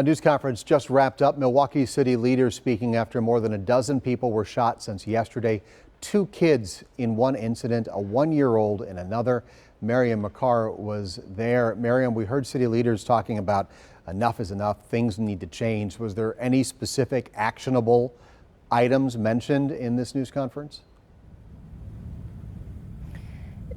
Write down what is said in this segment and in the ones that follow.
A news conference just wrapped up. Milwaukee city leaders speaking after more than a dozen people were shot since yesterday. 2 kids in one incident, a 1-year-old in another. Miriam McCarr was there. Miriam, we heard city leaders talking about enough is enough. Things need to change. Was there any specific actionable items mentioned in this news conference?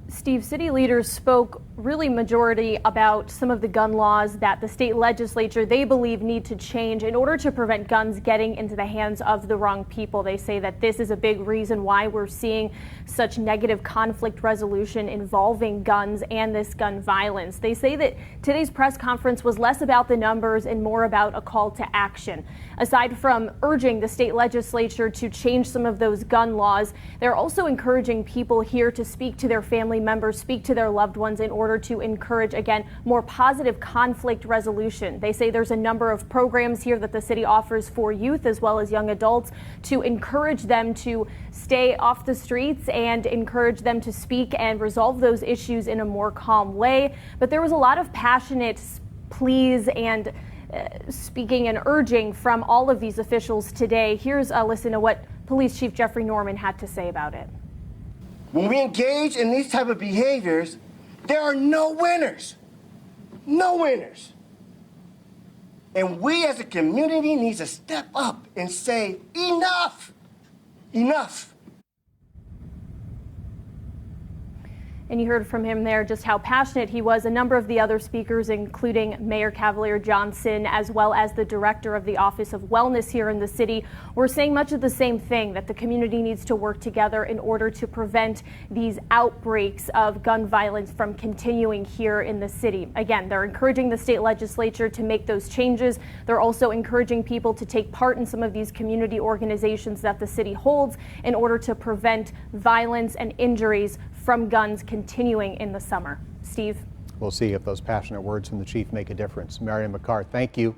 Steve, city leaders spoke really majority about some of the gun laws that the state legislature they believe need to change in order to prevent guns getting into the hands of the wrong people. They say that this is a big reason why we're seeing such negative conflict resolution involving guns and this gun violence. They say that today's press conference was less about the numbers and more about a call to action. Aside from urging the state legislature to change some of those gun laws, they're also encouraging people here to speak to their family members, speak to their loved ones in order to encourage, again, more positive conflict resolution. They say there's a number of programs here that the city offers for youth as well as young adults to encourage them to stay off the streets and encourage them to speak and resolve those issues in a more calm way. But there was a lot of passionate pleas and speaking and urging from all of these officials today. Here's a listen to what Police Chief Jeffrey Norman had to say about it. When we engage in these type of behaviors, there are no winners. No winners. And we as a community need to step up and say, enough, enough. And you heard from him there just how passionate he was. A number of the other speakers, including Mayor Cavalier Johnson, as well as the director of the Office of Wellness here in the city, were saying much of the same thing, that the community needs to work together in order to prevent these outbreaks of gun violence from continuing here in the city. Again, they're encouraging the state legislature to make those changes. They're also encouraging people to take part in some of these community organizations that the city holds in order to prevent violence and injuries from guns continuing in the summer. Steve? We'll see if those passionate words from the chief make a difference. Miriam McCarr, thank you.